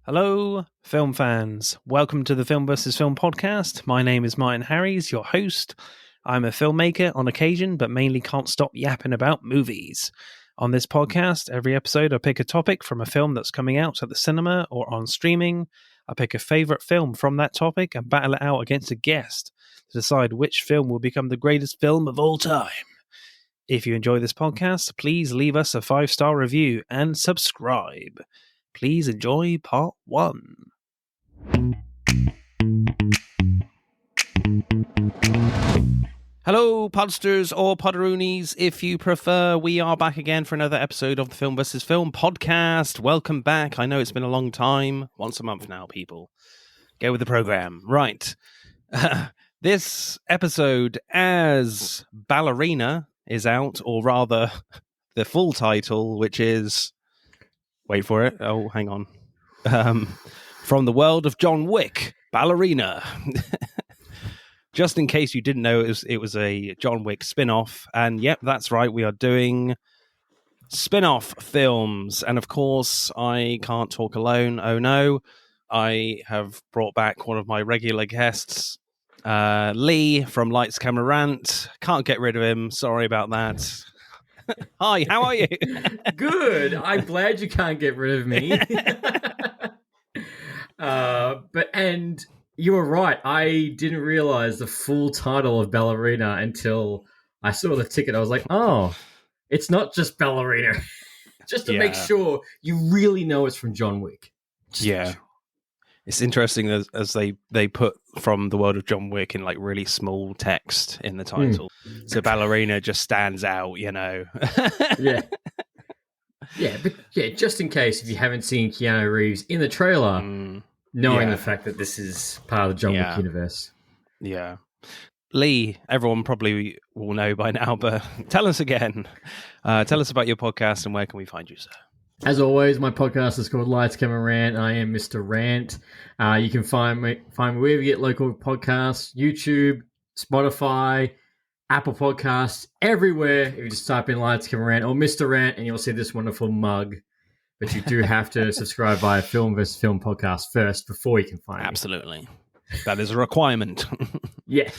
Hello, film fans. Welcome to the Film vs. Film podcast. My name is Martin Harries, your host. I'm a filmmaker on occasion, but mainly can't stop yapping about movies. On this podcast, every episode I pick a topic from a film that's coming out at the cinema or on streaming. I pick a favourite film from that topic and battle it out against a guest to decide which film will become the greatest film of all time. If you enjoy this podcast, please leave us a 5-star review and subscribe. Please enjoy part 1. Hello, podsters or podderoonies, if you prefer. We are back again for another episode of the Film vs. Film podcast. Welcome back. I know it's been a long time. Once a month now, people. Go with the program. Right. This episode, as Ballerina, is out, or rather, the full title, which is... Wait for it. Oh, hang on. From the world of John Wick, Ballerina. Just in case you didn't know, it was a John Wick spin-off. And yep, that's right. We are doing spin-off films. And of course, I can't talk alone. Oh no. I have brought back one of my regular guests, Leigh from Lights, Camera, Rant. Can't get rid of him. Sorry about that. Hi, how are you? Good. I'm glad you can't get rid of me. And you were right. I didn't realize the full title of Ballerina until I saw the ticket. I was like, oh, it's not just Ballerina. Just to make sure you really know it's from John Wick. Yeah. It's interesting as they put from the world of John Wick in like really small text in the title. So Ballerina just stands out, you know. Yeah. But just in case if you haven't seen Keanu Reeves in the trailer, knowing the fact that this is part of the John Wick universe. Yeah. Leigh, everyone probably will know by now, but tell us again. Tell us about your podcast and where can we find you, sir? As always, my podcast is called Lights, Camera, Rant. I am Mr. Rant. You can find me wherever you get local podcasts, YouTube, Spotify, Apple Podcasts, everywhere. If you just type in Lights, Camera, Rant or Mr. Rant, and you'll see this wonderful mug. But you do have to subscribe via Film vs. Film podcast first before you can find me. Absolutely. That is a requirement. Yeah.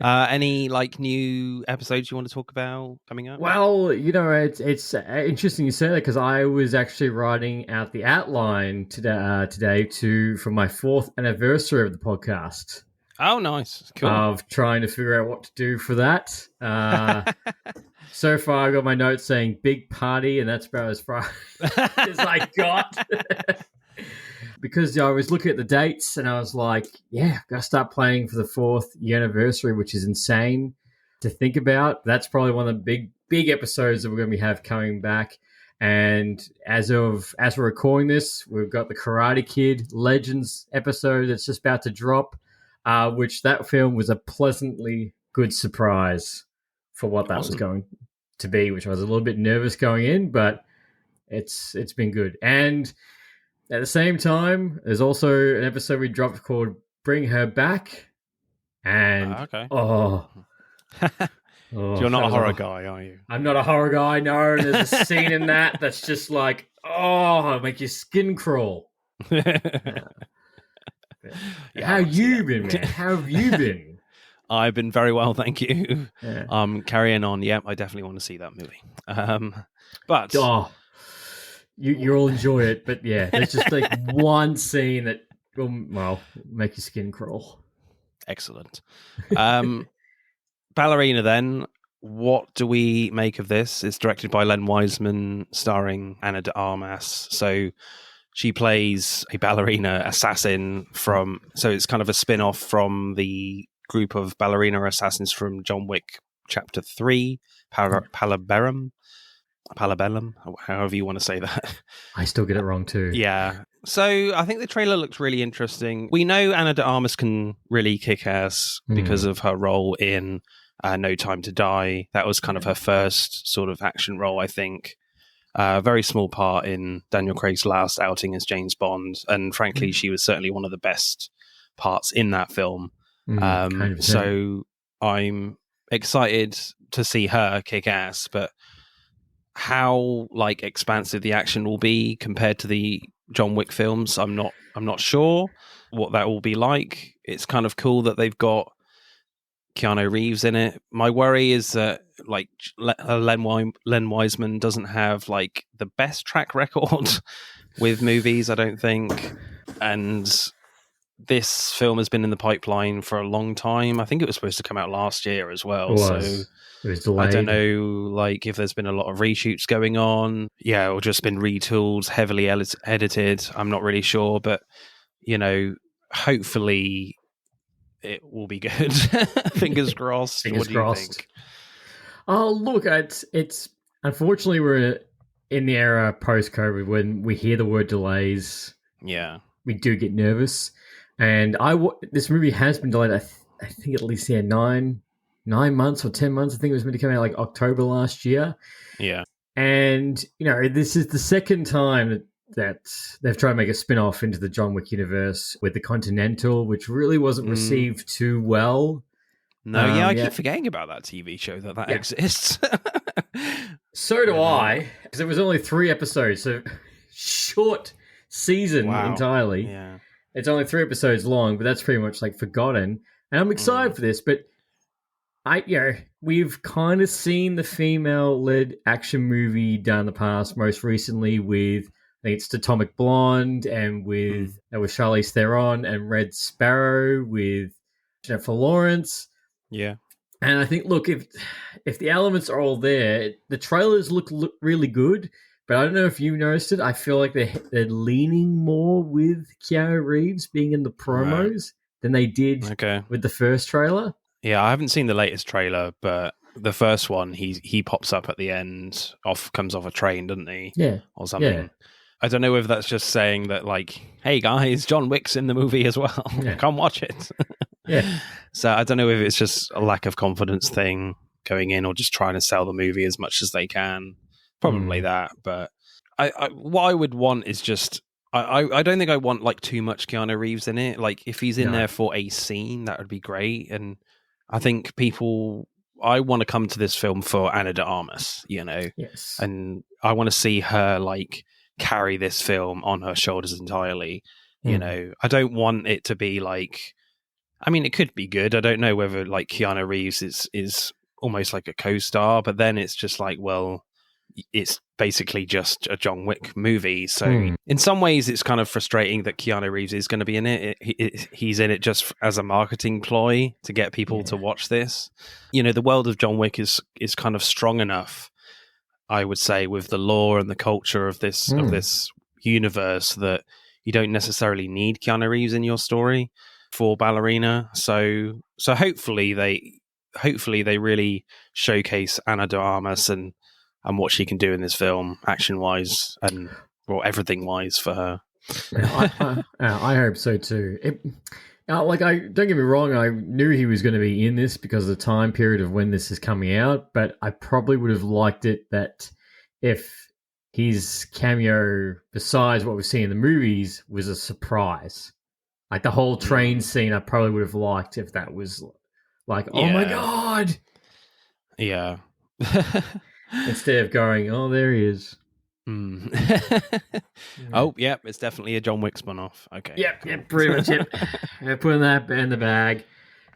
Any like new episodes you want to talk about coming up? Well, you know, it's interesting you say that because I was actually writing out the outline today for my 4th anniversary of the podcast. Oh, nice. Cool. Of trying to figure out what to do for that. So far, I got my notes saying big party, and that's about as far as I got. Because I was looking at the dates and I was like, yeah, I've got to start planning for the 4th year anniversary, which is insane to think about. That's probably one of the big episodes that we're going to have coming back. And as we're recording this, we've got the Karate Kid Legends episode that's just about to drop, which that film was a pleasantly good surprise for what that was going to be, which I was a little bit nervous going in, but it's been good. And at the same time, there's also an episode we dropped called Bring Her Back. And, so you're not a horror guy, are you? I'm not a horror guy, no. There's a scene in that that's just like, make your skin crawl. How have you been, man? How have you been? I've been very well, thank you. Yeah. Carrying on. Yep, I definitely want to see that movie. But... You'll enjoy it, but yeah, there's just like one scene that will, make your skin crawl. Excellent. Ballerina, then, what do we make of this? It's directed by Len Wiseman, starring Ana de Armas. So she plays a ballerina assassin so it's kind of a spin-off from the group of ballerina assassins from John Wick Chapter 3, Palabellum, however you want to say that. I still get it wrong too. Yeah. So I think the trailer looks really interesting. We know Ana de Armas can really kick ass because of her role in No Time to Die. That was kind of her first sort of action role, I think. A very small part in Daniel Craig's last outing as James Bond. And frankly, she was certainly one of the best parts in that film. So I'm excited to see her kick ass, but how like expansive the action will be compared to the John Wick films. I'm not sure what that will be like. It's kind of cool that they've got Keanu Reeves in it. My worry is that like Len Wiseman doesn't have like the best track record with movies, I don't think. And this film has been in the pipeline for a long time. I think it was supposed to come out last year as well. So It was delayed. I don't know, like if there's been a lot of reshoots going on, or just been retooled, heavily edited. I'm not really sure, but hopefully it will be good. Fingers crossed. Fingers what do you crossed. think? Oh, look, it's unfortunately we're in the era post-COVID when we hear the word delays. Yeah, we do get nervous. And this movie has been delayed. I think at least 9 months or 10 months. I think it was meant to come out like October last year. Yeah, and this is the second time that they've tried to make a spin-off into the John Wick universe with the Continental, which really wasn't received too well. No, I keep forgetting about that TV show that exists. So do I, because it was only 3 episodes, so short season entirely. Yeah. It's only 3 episodes long, but that's pretty much like forgotten. And I'm excited for this, but we've kind of seen the female-led action movie done in the past, most recently with, I think it's Atomic Blonde, and with Charlize Theron and Red Sparrow with Jennifer Lawrence. Yeah. And I think, look, if the elements are all there, the trailers look really good, but I don't know if you noticed it. I feel like they're leaning more with Keanu Reeves being in the promos than they did with the first trailer. Yeah, I haven't seen the latest trailer, but the first one, he pops up at the end, comes off a train, doesn't he? Yeah. Or something. Yeah. I don't know if that's just saying that, like, hey guys, John Wick's in the movie as well. Yeah. Come watch it. Yeah. So I don't know if it's just a lack of confidence thing going in, or just trying to sell the movie as much as they can. Probably that. But what I would want is just, I don't think I want like too much Keanu Reeves in it. Like if he's in there for a scene, that would be great. And I think I want to come to this film for Ana de Armas, Yes. And I want to see her like carry this film on her shoulders entirely. I don't want it to be like, I mean, it could be good. I don't know whether like Keanu Reeves is almost like a co-star, but then it's just like, well, it's basically just a John Wick movie. So in some ways it's kind of frustrating that Keanu Reeves is going to be in it. He's in it just as a marketing ploy to get people to watch this. The world of John Wick is kind of strong enough, I would say, with the lore and the culture of this universe, that you don't necessarily need Keanu Reeves in your story for Ballerina. So hopefully they really showcase Ana de Armas and what she can do in this film, action wise and everything wise for her. I hope so too. Don't get me wrong, I knew he was going to be in this because of the time period of when this is coming out, but I probably would have liked it that if his cameo, besides what we see in the movies, was a surprise. Like the whole train scene, I probably would have liked if that was like, oh my God. Yeah. Instead of going, oh, there he is. Oh, yeah, it's definitely a John Wick spin-off. Okay. Yep, cool. Pretty much it. Putting that in the bag.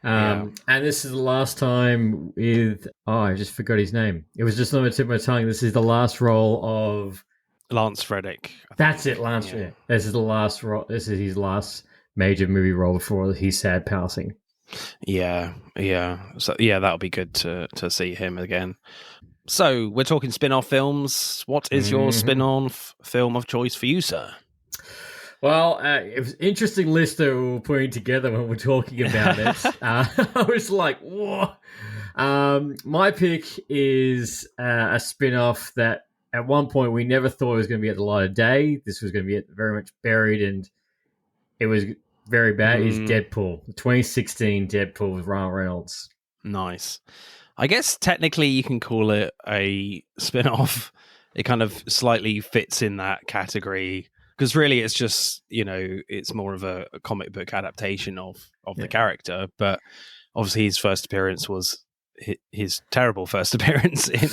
And this is the last time with, I just forgot his name. It was just on the tip of my tongue. This is the last role of Lance Reddick. That's it, Lance Reddick. This is the last role. This is his last major movie role before his sad passing. Yeah. So that'll be good to see him again. So we're talking spin-off films. What is your spin-off film of choice for you, sir? Well, it was an interesting list that we were putting together when we're talking about it. I was like, whoa. My pick is a spin-off that at one point we never thought it was going to be at the light of day. This was going to be very much buried, and it was very bad. Is Deadpool, the 2016 Deadpool with Ryan Reynolds. Nice. I guess technically you can call it a spin-off. It kind of slightly fits in that category because really it's just, it's more of a comic book adaptation of the character. But obviously his first appearance was his terrible first appearance in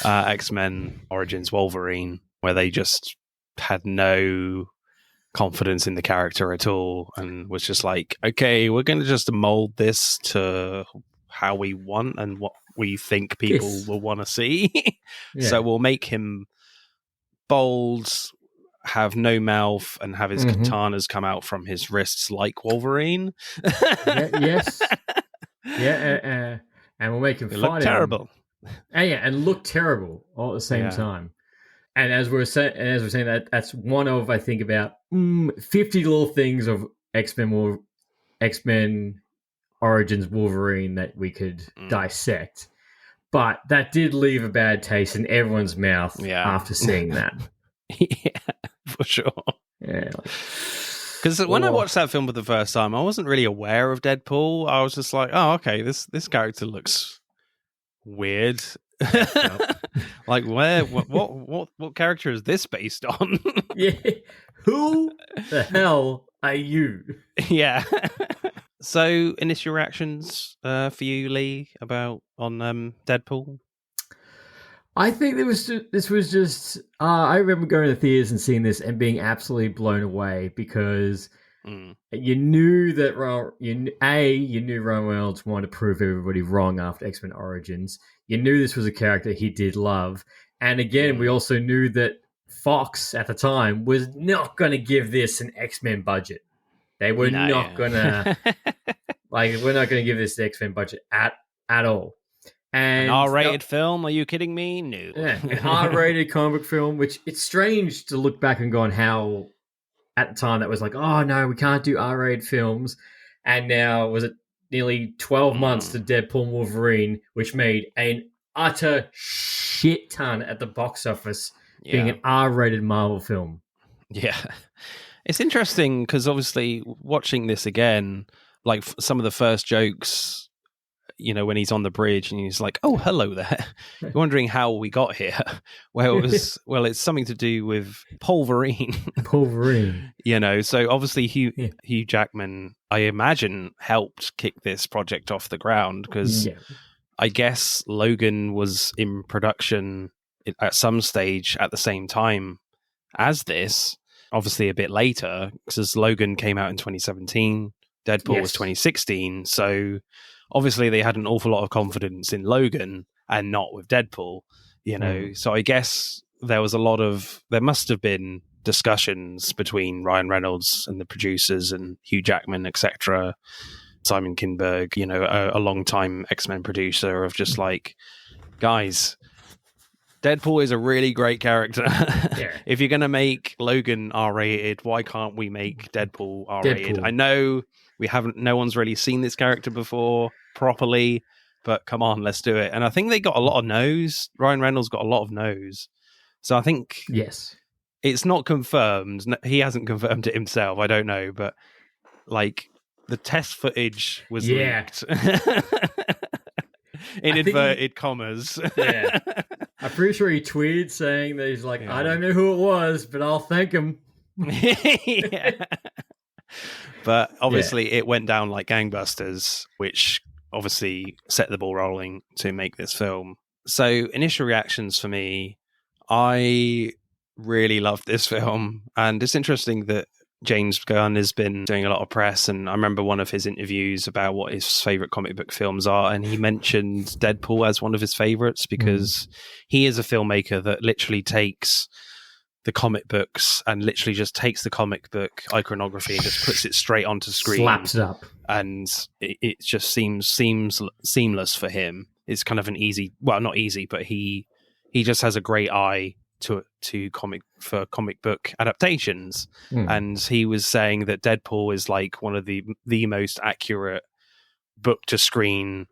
X-Men Origins Wolverine, where they just had no confidence in the character at all and was just like, okay, we're going to just mold this to how we want and what we think people will want to see. So we'll make him bold, have no mouth, and have his katanas come out from his wrists like Wolverine. Yes. Yeah, and we'll make him fight look terrible. And look terrible all at the same time. And as we're saying, that's one of, I think, about 50 little things of X-Men Origins Wolverine that we could dissect. But that did leave a bad taste in everyone's mouth after seeing that. Yeah, for sure. Yeah. Because when I watched that film for the first time, I wasn't really aware of Deadpool. I was just like, oh, okay, this character looks weird. Like, what character is this based on? Yeah, who the hell are you? Yeah. So, initial reactions for you, Leigh, on Deadpool? I think this was just. I remember going to the theaters and seeing this and being absolutely blown away because you knew that you knew Ryan Reynolds wanted to prove everybody wrong after X-Men Origins. You knew this was a character he did love, and again, we also knew that Fox at the time was not going to give this an X-Men budget. They were not going to we're not going to give this the X-Men budget at all. And an R-rated film? Are you kidding me? No. Yeah, an R-rated comic book film, which it's strange to look back and go on how at the time that was like, oh no, we can't do R-rated films. And now was it nearly 12 months to Deadpool and Wolverine, which made an utter shit ton at the box office, being an R-rated Marvel film. Yeah. It's interesting because obviously watching this again, like some of the first jokes, when he's on the bridge and he's like, oh, hello there. You're wondering how we got here. Well, it's something to do with Polverine. So obviously Hugh Jackman, I imagine, helped kick this project off the ground because I guess Logan was in production at some stage at the same time as this, obviously a bit later, because Logan came out in 2017, Deadpool was 2016, so obviously they had an awful lot of confidence in Logan and not with Deadpool, so I guess there must have been discussions between Ryan Reynolds and the producers and Hugh Jackman, etc., Simon Kinberg, a long-time X-Men producer, of just like, guys, Deadpool is a really great character. If you're going to make Logan R-rated, why can't we make Deadpool R-rated? I know no one's really seen this character before properly, but come on, let's do it. And I think they got a lot of no's. Ryan Reynolds got a lot of no's. So I think it's not confirmed. He hasn't confirmed it himself. I don't know, but like the test footage was leaked. In inverted commas. Yeah. I'm pretty sure he tweeted saying that he's like, I don't know who it was, but I'll thank him. But obviously it went down like gangbusters, which obviously set the ball rolling to make this film. So initial reactions for me, I really loved this film. And it's interesting that James Gunn has been doing a lot of press, and I remember one of his interviews about what his favorite comic book films are, and he mentioned Deadpool as one of his favorites because he is a filmmaker that literally takes the comic books and literally just takes the comic book iconography and just puts it straight onto screen, slaps it up, and it just seems seamless for him. It's kind of an easy, well, not easy, but he just has a great eye to comic book adaptations, and he was saying that Deadpool is like one of the most accurate book to screen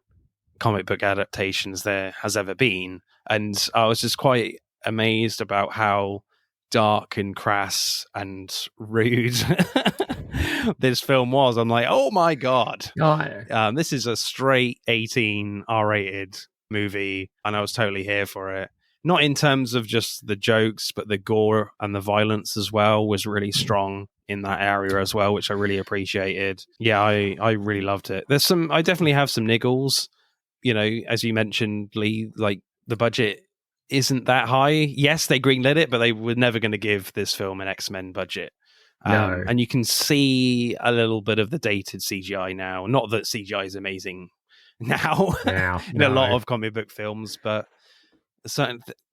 comic book adaptations there has ever been. And I was just quite amazed about how dark and crass and rude this film was. I'm like, oh my god, this is a straight 18 R-rated movie, and I was totally here for it. Not in terms of just the jokes, but the gore and the violence as well was really strong in that area as well, which I really appreciated. Yeah, I really loved it. I definitely have some niggles as you mentioned, Leigh, like the budget isn't that high. Yes, they greenlit it, but they were never going to give this film an X-Men budget. No. And you can see a little bit of the dated CGI now. Not that CGI is amazing now in a lot of comic book films, but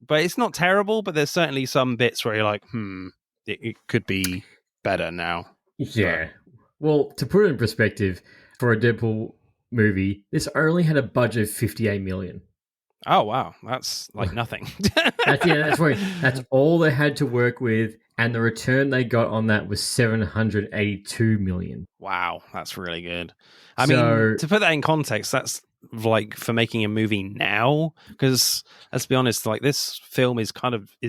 but it's not terrible. But there's certainly some bits where you're like, it could be better now. Yeah. Well, to put it in perspective, for a Deadpool movie, this only had a budget of $58 million. Oh wow, that's like nothing. That's right. That's all they had to work with, and the return they got on that was $782 million. Wow, that's really good. I mean, to put that in context, that's like for making a movie now, because let's be honest, like this film is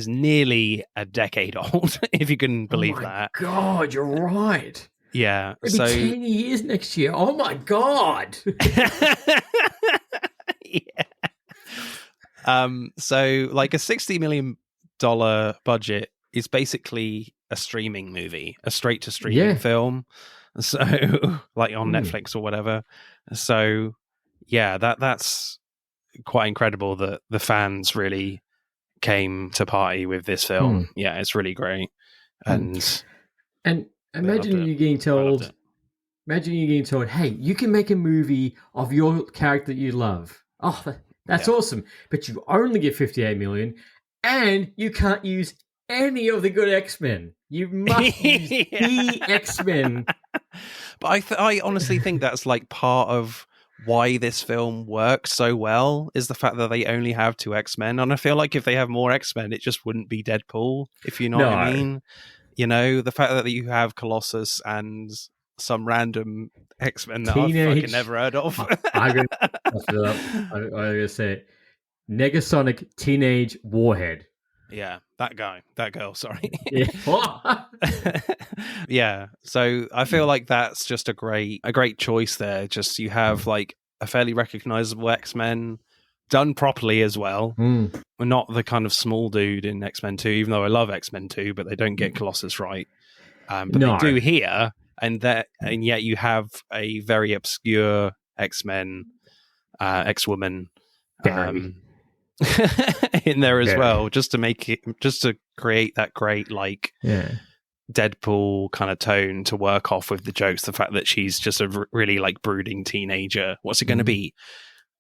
nearly a decade old, if you can believe that. God, you're right. Yeah, it'll be 10 years next year. Oh my God. Yeah. So like a $60 million budget is basically a streaming movie, a straight to streaming film. So like on Netflix or whatever. So yeah, that's quite incredible that the fans really came to party with this film. Yeah, it's really great. And imagine you getting told, hey, you can make a movie of your character that you love. Oh, that's awesome. But you only get $58 million, and you can't use any of the good X-Men. You must use the X-Men. But I honestly think that's like part of why this film works so well, is the fact that they only have 2 X-Men. And I feel like if they have more X-Men, it just wouldn't be Deadpool, if you know what I mean. The fact that you have Colossus and some random X-Men that I've fucking never heard of. I'm gonna say it. Negasonic Teenage Warhead. Yeah, that girl, sorry. Yeah. Yeah, so I feel like that's just a great choice there. Just you have like a fairly recognizable X-Men done properly as well. We're not the kind of small dude in X-Men 2, even though I love X-Men 2, but they don't get Colossus right. But they do here. And yet you have a very obscure X-Men, X-Woman in there as well, just to create that great Deadpool kind of tone to work off with the jokes. The fact that she's just a really like brooding teenager. What's it going to be?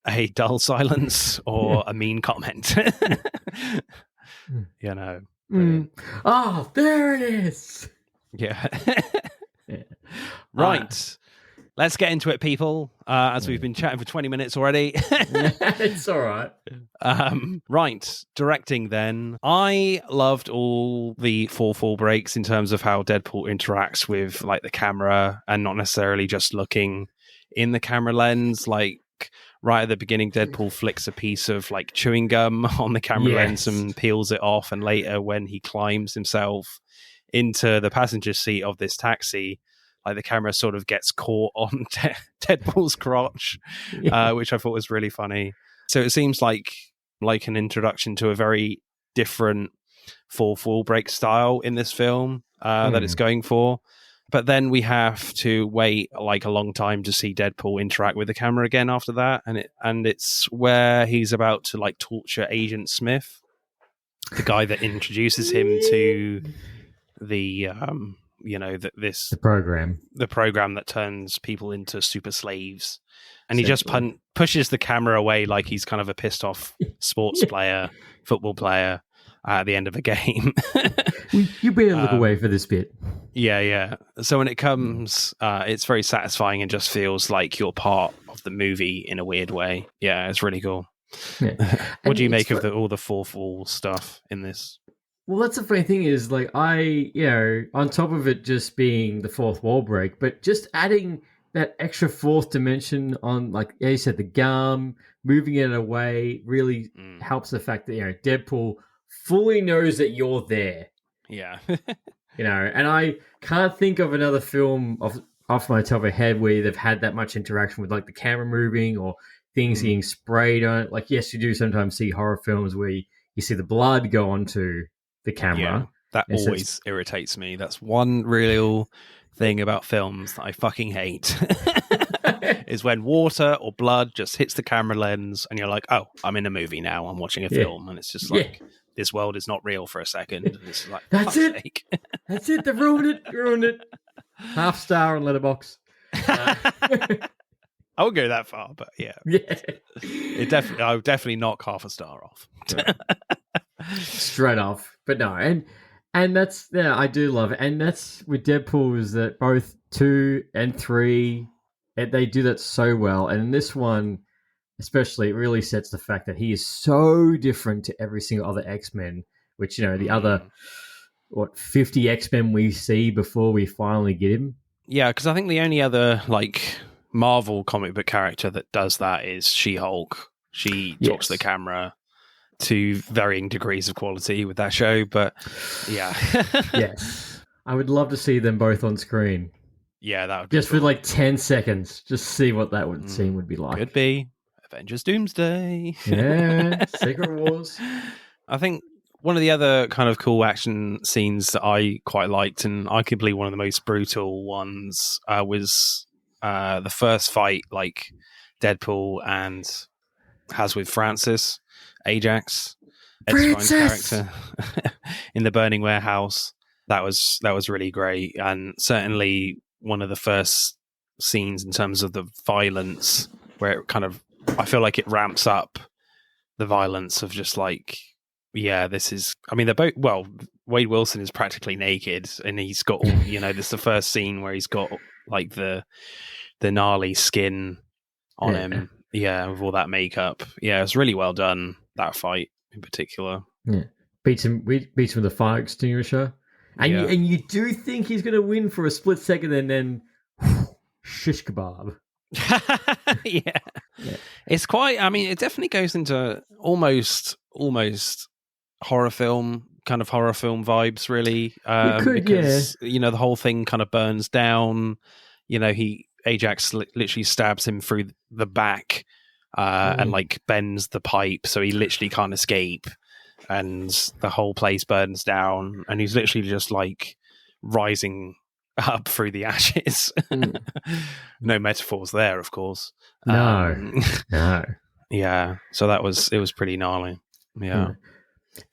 A dull silence or a mean comment? Oh, there it is. Yeah. Right. Let's get into it, people, as we've been chatting for 20 minutes already. It's all right. Right. Directing then. I loved all the fourth wall breaks in terms of how Deadpool interacts with like the camera and not necessarily just looking in the camera lens. Like right at the beginning, Deadpool flicks a piece of like chewing gum on the camera lens and peels it off. And later when he climbs himself into the passenger seat of this taxi, like the camera sort of gets caught on Deadpool's crotch, which I thought was really funny. So it seems like an introduction to a very different fourth wall break style in this film that it's going for. But then we have to wait like a long time to see Deadpool interact with the camera again after that, and it's where he's about to like torture Agent Smith, the guy that introduces him to the program that turns people into super slaves, and he just pushes the camera away like he's kind of a pissed off sports player, football player at the end of a game. You better look away for this bit. Yeah. So when it comes, it's very satisfying and just feels like you're part of the movie in a weird way. Yeah, it's really cool. Yeah. What do you make of all the fourth wall stuff in this? Well, that's the funny thing is, like, on top of it just being the fourth wall break, but just adding that extra fourth dimension on, like you said, the gum, moving it away really helps the fact that, Deadpool fully knows that you're there. Yeah. And I can't think of another film off my top of my head where they've had that much interaction with, like, the camera moving or things getting sprayed on it. Like, yes, you do sometimes see horror films where you see the blood go onto the camera. Yeah, that always irritates me. That's one real thing about films that I fucking hate. is when water or blood just hits the camera lens and you're like, oh, I'm in a movie now. I'm watching a film. And it's just like, this world is not real for a second. It's like, that's it. That's it. They ruined it. Half star on Letterboxd. I won't go that far, but yeah. I would definitely knock half a star off. Straight off. But no, and that's, I do love it. And that's with Deadpool, is that both 2 and 3, they do that so well. And in this one, especially, it really sets the fact that he is so different to every single other X-Men, which, the other, 50 X-Men we see before we finally get him. Yeah, because I think the only other, Marvel comic book character that does that is She-Hulk. She talks to the camera to varying degrees of quality with that show, but yeah. Yes. I would love to see them both on screen. Yeah, that would be just cool. For 10 seconds. Just see what that scene would be like. Could be. Avengers Doomsday. Yeah, Secret Wars. I think one of the other kind of cool action scenes that I quite liked, and arguably one of the most brutal ones, was the first fight, Deadpool has with Francis, Ajax, Ed Skine's character in the burning warehouse. That was really great, and certainly one of the first scenes in terms of the violence, where it kind of, I feel like it ramps up the violence of just this is, they're both, Wade Wilson is practically naked, and he's got all, this is the first scene where he's got the gnarly skin on him. Yeah, with all that makeup. Yeah, it's really well done, that fight in particular. Yeah. Beats him with a fire extinguisher. And you do think he's going to win for a split second, and then shish kebab. Yeah. It's quite, it definitely goes into almost horror film vibes, really. Because the whole thing kind of burns down. Ajax literally stabs him through the back and bends the pipe, so he literally can't escape, and the whole place burns down, and he's literally just rising up through the ashes. No metaphors there, of course. No. Yeah, so it was pretty gnarly. Yeah.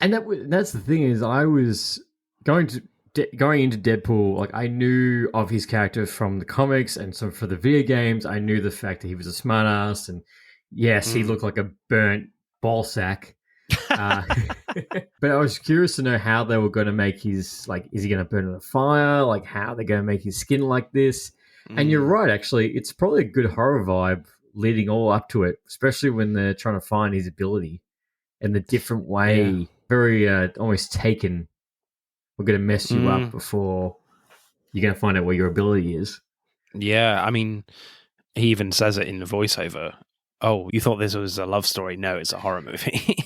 And that's the thing, is I was going into Deadpool, I knew of his character from the comics, and so for the video games, I knew the fact that he was a smartass, and yes, he looked like a burnt ball sack. But I was curious to know how they were going to make his, is he going to burn in a fire? How they're going to make his skin like this? And you're right, actually, it's probably a good horror vibe leading all up to it, especially when they're trying to find his ability in the different way, very almost taken. We're going to mess you up before you're going to find out what your ability is. Yeah, he even says it in the voiceover. Oh, you thought this was a love story? No, it's a horror movie.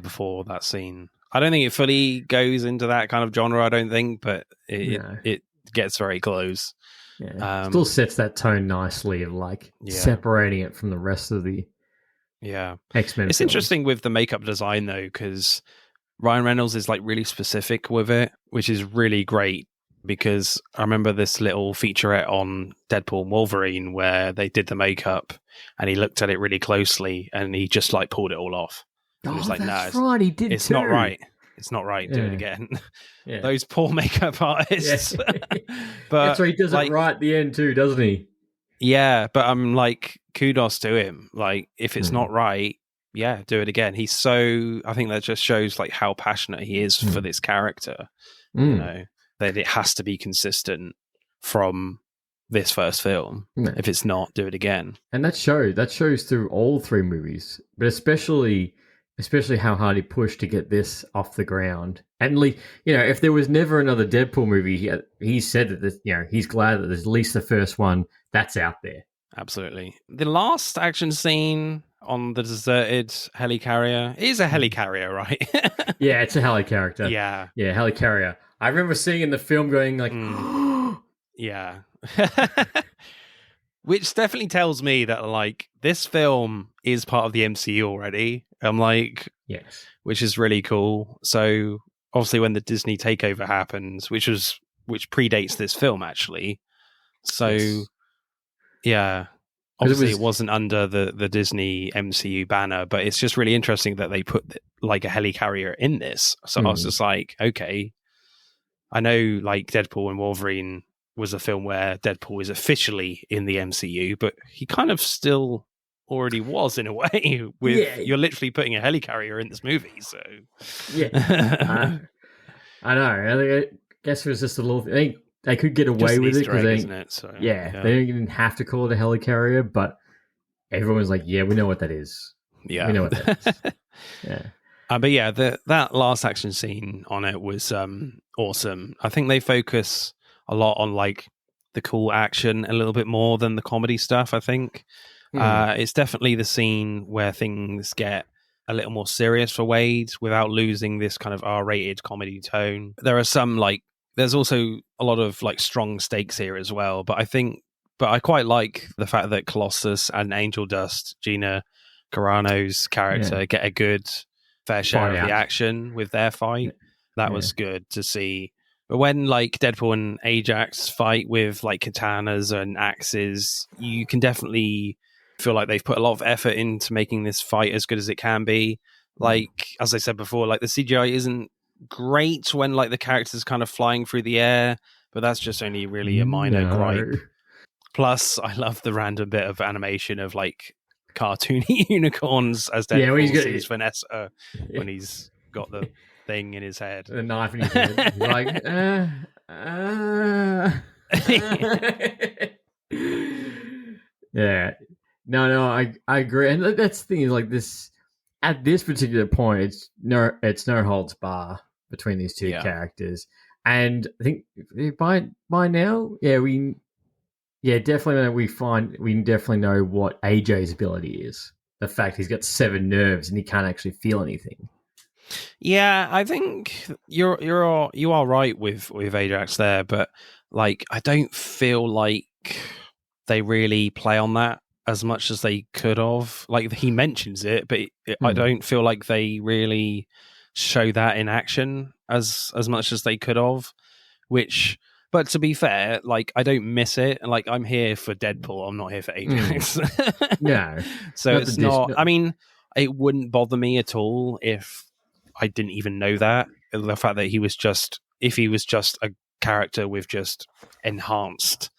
Before that scene. I don't think it fully goes into that kind of genre, I don't think, but it gets very close. Yeah. Still sets that tone nicely of separating it from the rest of the X-Men It's films. Interesting with the makeup design, though, because Ryan Reynolds is really specific with it, which is really great, because I remember this little featurette on Deadpool and Wolverine where they did the makeup and he looked at it really closely and he just pulled it all off. He was that's right, he did. It's too. not right. It's not right. Do it again. Yeah. Those poor makeup artists. But that's why he does it right at the end too, doesn't he? Yeah, but I'm kudos to him. If it's not right, do it again. He's so, I think that just shows how passionate he is for this character. That it has to be consistent from this first film. If it's not, do it again. And that shows through all 3 movies, but especially how hard he pushed to get this off the ground. And if there was never another Deadpool movie, he said that this, he's glad that there's at least the first one that's out there. Absolutely. The last action scene on the deserted helicarrier is a helicarrier, right? Yeah, it's a helicarrier. Yeah, helicarrier. I remember seeing in the film going yeah. Which definitely tells me that this film is part of the MCU already. I'm yes, which is really cool. So obviously when the Disney takeover happens, which predates this film actually. So Yeah. Obviously, it wasn't under the Disney MCU banner, but it's just really interesting that they put like a helicarrier in this. So I was just like, okay, I know like Deadpool and Wolverine was a film where Deadpool is officially in the MCU, but he kind of still already was in a way. You're literally putting a helicarrier in this movie, so yeah. I know. I guess it was just a little. I think they could get away with it because isn't it? So they didn't have to call it a helicarrier, but everyone was like, "Yeah, we know what that is. Yeah, we know what that is." Yeah. But yeah, that last action scene on it was awesome. I think they focus a lot on like the cool action a little bit more than the comedy stuff. I think it's definitely the scene where things get a little more serious for Wade without losing this kind of R-rated comedy tone. There are some like there's also a lot of like strong stakes here as well. But I quite like the fact that Colossus and Angel Dust, Gina Carano's character, get a good fair share of the action with their fight. That was good to see. But when like Deadpool and Ajax fight with like katanas and axes, you can definitely feel like they've put a lot of effort into making this fight as good as it can be. Like as I said before, like the CGI isn't great when like the character's kind of flying through the air, but that's just only really a minor gripe. Plus, I love the random bit of animation of like cartoony unicorns as Deadpool sees Vanessa when he's got the thing in his head. The knife in his head. He's like, yeah. No, I agree. And that's the thing is like this, at this particular point, it's no holds bar between these two characters. And I think by now, we definitely know what AJ's ability is. The fact he's got 7 nerves and he can't actually feel anything. Yeah, I think you are right with Ajax there, but like I don't feel like they really play on that as much as they could have. Like he mentions it, but I don't feel like they really show that in action as much as they could have. But to be fair, like I don't miss it. Like I'm here for Deadpool. I'm not here for Ajax. No. So it's not. I mean, it wouldn't bother me at all if I didn't even know that. The fact that he was just a character with just enhanced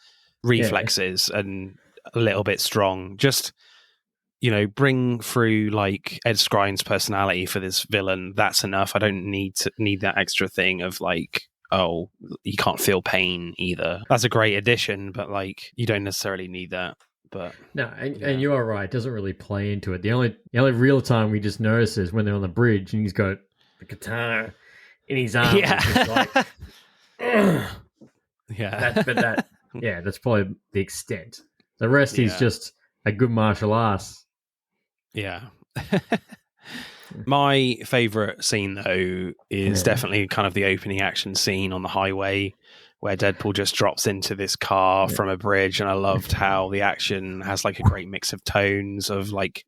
reflexes and a little bit strong, just bring through like Ed Skrein's personality for this villain. That's enough. I don't need that extra thing of like, oh, you can't feel pain either. That's a great addition, but like you don't necessarily need that. But no, and you are right. It doesn't really play into it. The only real time we just notice is when they're on the bridge and he's got the katana in his arm. Yeah. Just like, yeah. That's probably the extent. The rest, he's just a good martial arts. Yeah. My favorite scene, though, is definitely kind of the opening action scene on the highway where Deadpool just drops into this car from a bridge. And I loved how the action has like a great mix of tones of like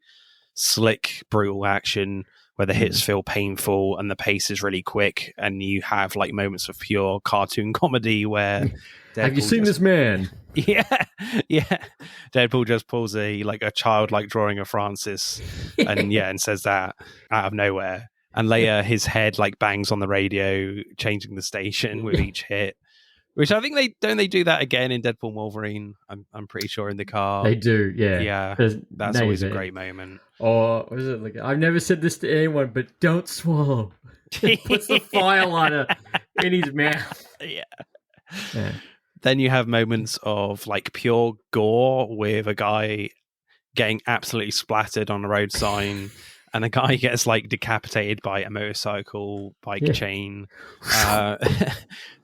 slick, brutal action where the hits feel painful and the pace is really quick. And you have like moments of pure cartoon comedy where have you seen this man? Yeah. Deadpool just pulls a childlike drawing of Francis and says that out of nowhere. And later his head like bangs on the radio, changing the station with each hit. Which I think they do that again in Deadpool and Wolverine. I'm pretty sure in the car. They do, yeah. Yeah. That's always a great moment. Or what is it like? I've never said this to anyone, but don't swallow. He puts the fire lighter in his mouth. Yeah. Then you have moments of like pure gore with a guy getting absolutely splattered on a road sign and a guy gets like decapitated by a motorcycle bike chain.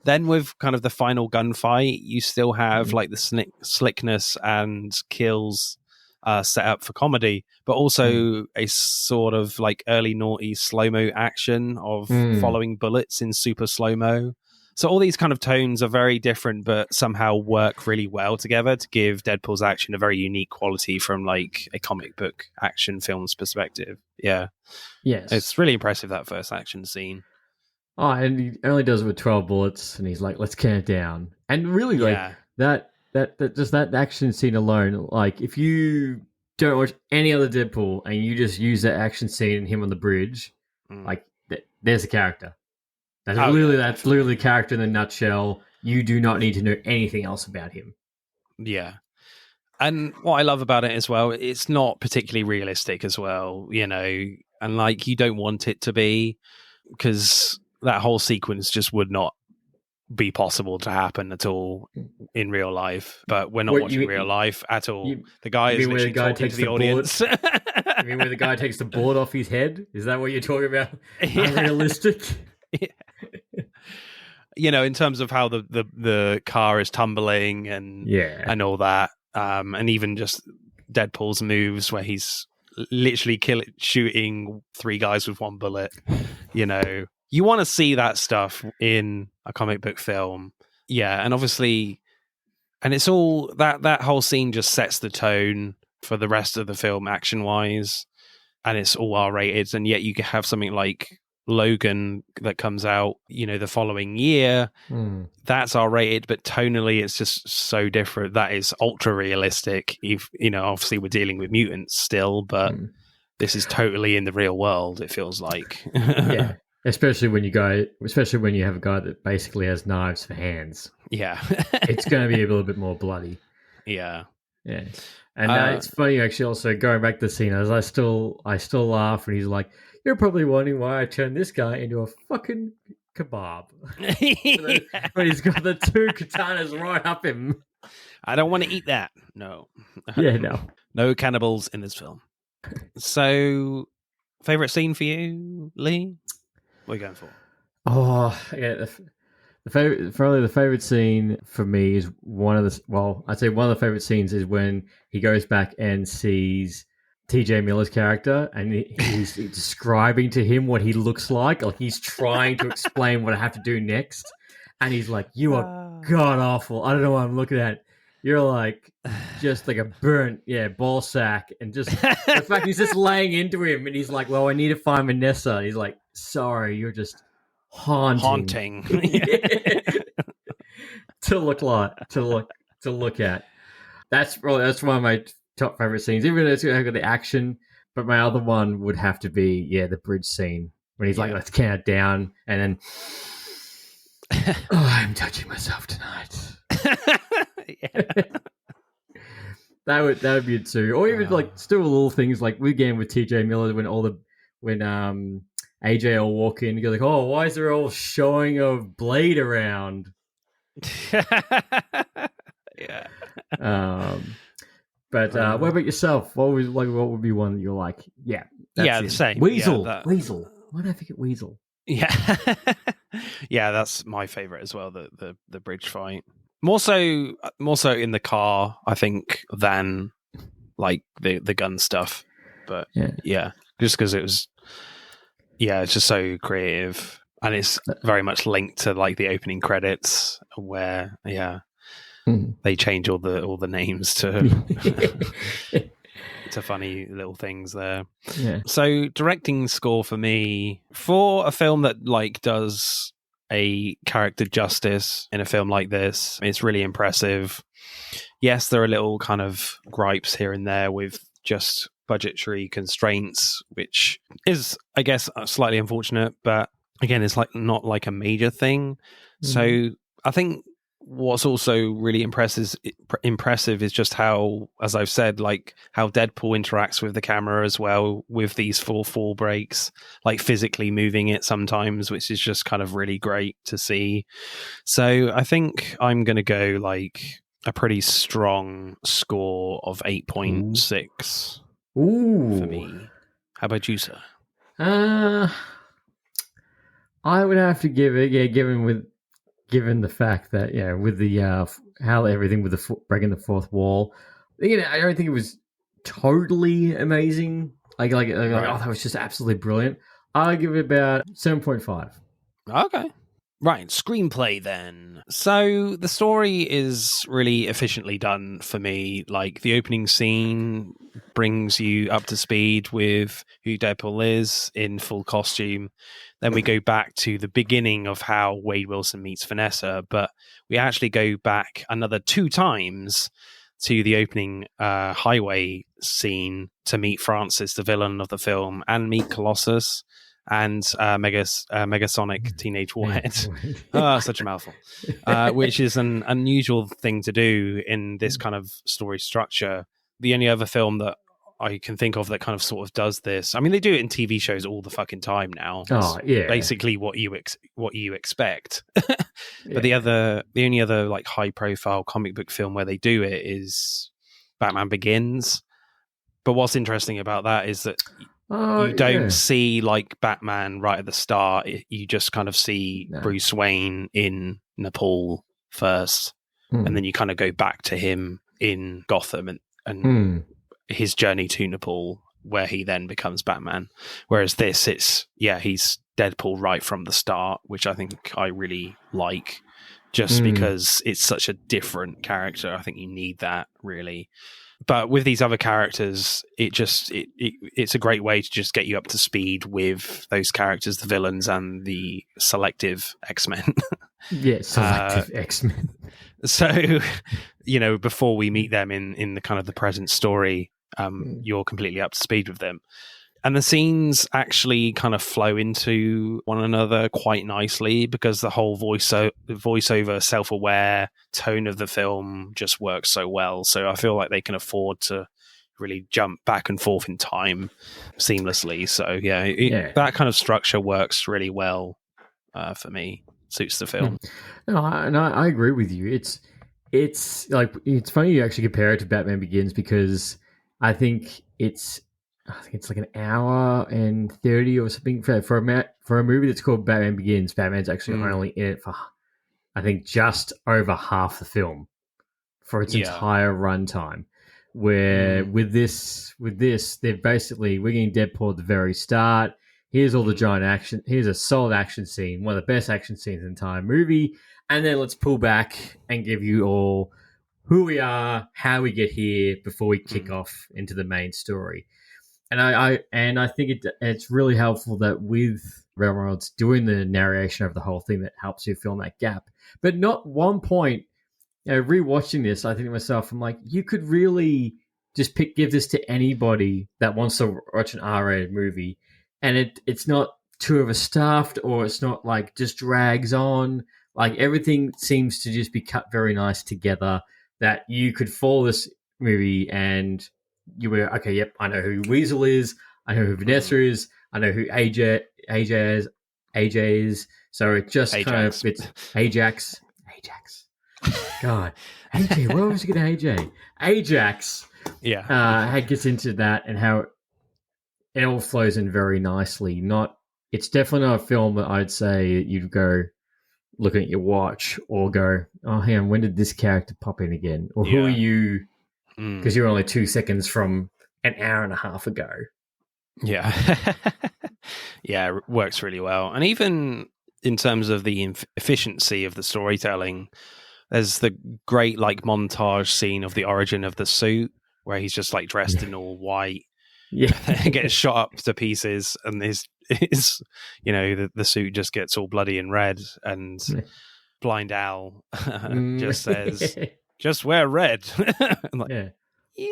Then with kind of the final gunfight, you still have like the slickness and kills set up for comedy, but also a sort of like early naughty slow-mo action of following bullets in super slow-mo. So all these kind of tones are very different, but somehow work really well together to give Deadpool's action a very unique quality from like a comic book action film's perspective. Yeah. Yes. It's really impressive, that first action scene. Oh, and he only does it with 12 bullets, and he's like, let's count it down. And really, like, that that action scene alone, like if you don't watch any other Deadpool and you just use that action scene and him on the bridge, like there's a character. That's literally the character in a nutshell. You do not need to know anything else about him. Yeah. And what I love about it as well, it's not particularly realistic as well, you know, and like you don't want it to be, because that whole sequence just would not be possible to happen at all in real life. But we're not watching real life at all. The guy is literally talking to the audience. You mean where the guy takes the board off his head? Is that what you're talking about? Unrealistic? Yeah. You know, in terms of how the car is tumbling and all that. And even just Deadpool's moves where he's literally shooting 3 guys with 1 bullet. You know, you want to see that stuff in a comic book film. Yeah, and obviously, and it's all that whole scene just sets the tone for the rest of the film action-wise, and it's all R-rated, and yet you can have something like Logan that comes out, you know, the following year. That's R-rated, but tonally it's just so different. That is ultra realistic. If you know, obviously we're dealing with mutants still, but this is totally in the real world, it feels like. Yeah, especially when you have a guy that basically has knives for hands. Yeah. It's going to be a little bit more bloody. Yeah. And it's funny actually. Also going back to the scene, as I still laugh, and he's like, "You're probably wondering why I turned this guy into a fucking kebab." When he's got the 2 katanas right up him. I don't want to eat that. No. Yeah, no. No cannibals in this film. So, favorite scene for you, Leigh? What are you going for? Oh, yeah. The favorite scene for me is I'd say one of the favorite scenes is when he goes back and sees TJ Miller's character, and he's describing to him what he looks like he's trying to explain what I have to do next, and he's like, "You are god awful. I don't know what I'm looking at. You're like just like a burnt ball sack," and just the fact he's just laying into him, and he's like, "Well, I need to find Vanessa." And he's like, "Sorry, you're just haunting." to look at. That's one of my top favorite scenes, even though it's got the action. But my other one would have to be the bridge scene when he's like, "Let's count down," and then I'm touching myself tonight. That would be it too. Or even like still little things like again with TJ Miller when AJ will walk in and go like, "Oh, why is there all showing of Blade around?" Yeah. But what about yourself? What would be one that you're like? Yeah, the same. Weasel. Why did I think it Weasel? Yeah. Yeah, that's my favorite as well. The bridge fight. More so in the car, I think, than like the gun stuff. But yeah just because it was. Yeah, it's just so creative, and it's very much linked to like the opening credits, where they change all the names to to funny little things there. Yeah. So directing score for me for a film that like does a character justice in a film like this, it's really impressive. Yes, there are little kind of gripes here and there with just budgetary constraints, which is, I guess, slightly unfortunate, but again, it's like not like a major thing. So I think what's also really impressive is just how, as I've said, like how Deadpool interacts with the camera as well, with these full fall breaks, like physically moving it sometimes, which is just kind of really great to see. So I think I'm going to go like a pretty strong score of 8.6. Ooh. For me. How about you, sir? I would have to give it, given the fact that with the how everything with the breaking the fourth wall, I don't think it was totally amazing. Like oh, that was just absolutely brilliant. I'll give it about 7.5. Okay. Right, screenplay then. So the story is really efficiently done for me. Like the opening scene brings you up to speed with who Deadpool is in full costume. Then we go back to the beginning of how Wade Wilson meets Vanessa, but we actually go back another 2 times to the opening highway scene to meet Francis, the villain of the film, and meet Colossus and Megasonic Teenage Warhead. Such a mouthful. Which is an unusual thing to do in this kind of story structure. The only other film that I can think of that kind of sort of does this. I mean, they do it in TV shows all the fucking time now. It's basically what you expect. But the only other like high profile comic book film where they do it is Batman Begins. But what's interesting about that is that you don't see like Batman right at the start. You just kind of see Bruce Wayne in Nepal first, and then you kind of go back to him in Gotham and his journey to Nepal, where he then becomes Batman. Whereas this, he's Deadpool right from the start, which I think I really like, just because it's such a different character. I think you need that really. But with these other characters, it's a great way to just get you up to speed with those characters, the villains and the selective X-Men. Selective X-Men. So, before we meet them in the kind of the present story, you're completely up to speed with them. And the scenes actually kind of flow into one another quite nicely because the whole voiceover, self-aware tone of the film just works so well. So I feel like they can afford to really jump back and forth in time seamlessly. So that kind of structure works really well for me. Suits the film. No, I agree with you. It's like, it's funny you actually compare it to Batman Begins because I think it's like an hour and 30 or something for a movie that's called Batman Begins. Batman's actually only in it for, I think, just over half the film for its entire runtime. Where with this, they're basically, we're getting Deadpool at the very start. Here's all the giant action. Here's a solid action scene, one of the best action scenes in the entire movie. And then let's pull back and give you all who we are, how we get here before we kick off into the main story. And I think it's really helpful that with Ryan Reynolds doing the narration of the whole thing, that helps you fill in that gap. But not one point, rewatching this, I think to myself, I'm like, you could really just give this to anybody that wants to watch an R-rated movie, and it's not too overstuffed, or it's not like just drags on. Like everything seems to just be cut very nice together, that you could follow this movie and you were, okay, yep, I know who Weasel is, I know who Vanessa is, I know who AJ is. So it just kind of, it's Ajax. God, AJ, where was he getting AJ? Ajax. Yeah. Gets into that and how it all flows in very nicely. It's definitely not a film that I'd say you'd go looking at your watch or go, oh, hang on, when did this character pop in again? Or who are you? Because you're only 2 seconds from an hour and a half ago. Yeah. Yeah, it works really well. And even in terms of the efficiency of the storytelling, there's the great like montage scene of the origin of the suit where he's just like dressed in all white. Yeah. And gets shot up to pieces, and his the suit just gets all bloody and red, and Blind Al just says, just wear red. I'm like,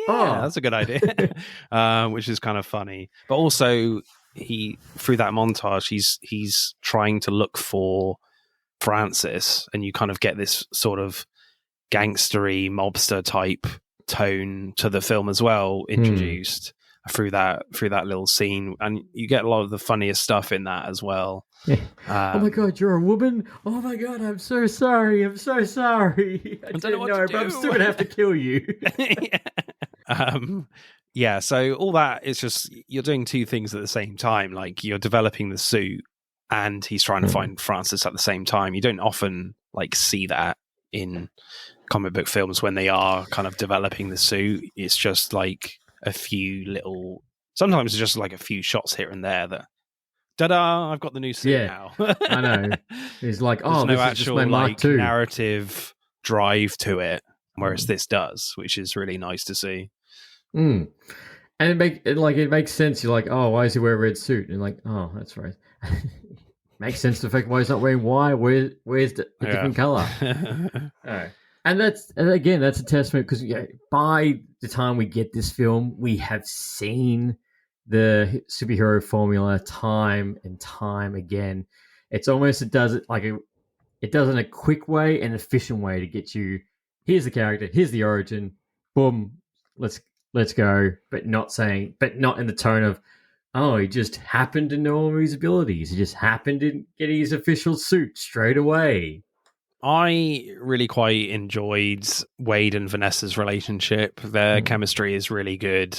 that's a good idea. Which is kind of funny. But also through that montage, he's trying to look for Francis, and you kind of get this sort of gangstery mobster type tone to the film as well, introduced through that little scene, and you get a lot of the funniest stuff in that as well. Oh my god, you're a woman! Oh my god, I'm so sorry. I didn't know, but I'm still gonna have to kill you. So all that is just, you're doing 2 things at the same time. Like, you're developing the suit, and he's trying to find Francis at the same time. You don't often like see that in comic book films when they are kind of developing the suit. It's just like a few little, sometimes it's just like a few shots here and there that ta-da! I've got the new suit now. I know. He's like, There's no this actual is just my Mark II. narrative drive to it, whereas this does, which is really nice to see. And it makes sense. You're like, oh, why is he wearing a red suit? And like, oh, that's right. Makes sense. The fact why he's not wearing white. Where's the different color? And that's a testament because by the time we get this film, we have seen the superhero formula time and time again. It's almost it does in a quick way and efficient way to get you. Here's the character. Here's the origin. Boom. Let's go. But not in the tone of, oh, he just happened to know all his abilities. He just happened to get his official suit straight away. I really quite enjoyed Wade and Vanessa's relationship. Their chemistry is really good.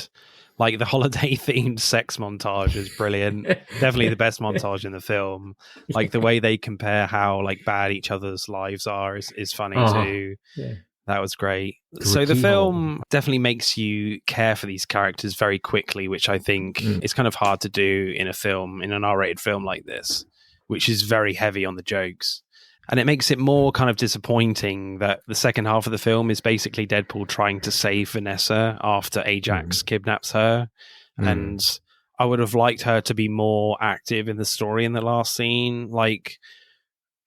Like the holiday-themed sex montage is brilliant. Definitely the best montage in the film. Like the way they compare how like bad each other's lives are is funny too. Yeah. That was great. So the film definitely makes you care for these characters very quickly, which I think is kind of hard to do in an R-rated film like this, which is very heavy on the jokes. And it makes it more kind of disappointing that the second half of the film is basically Deadpool trying to save Vanessa after Ajax kidnaps her. And I would have liked her to be more active in the story in the last scene. Like,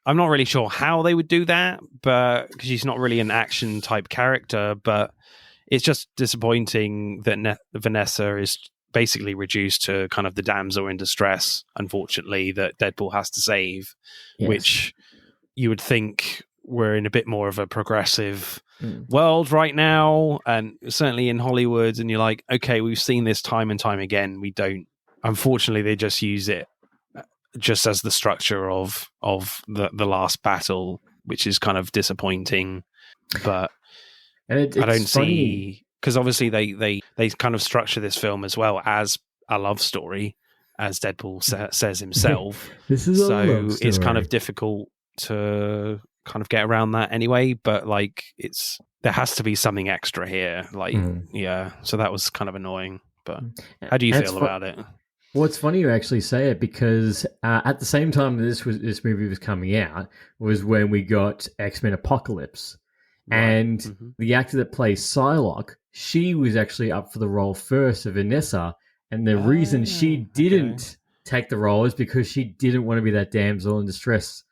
I'm not really sure how they would do that, but because she's not really an action type character, but it's just disappointing that Vanessa is basically reduced to kind of the damsel in distress, unfortunately, that Deadpool has to save, which you would think we're in a bit more of a progressive world right now, and certainly in Hollywood, and you're like, okay, we've seen this time and time again. Unfortunately, they just use it just as the structure of the last battle, which is kind of disappointing. But I don't see, because obviously they kind of structure this film as well as a love story, as Deadpool says himself. This is so a love story. It's kind of difficult to kind of get around that anyway, but like there has to be something extra here, like so that was kind of annoying. But how do you feel about it? Well, it's funny you actually say it, because at the same time this movie was coming out was when we got X-Men Apocalypse, and the actor that plays Psylocke, she was actually up for the role first of Vanessa, and the reason she didn't take the role is because she didn't want to be that damsel in distress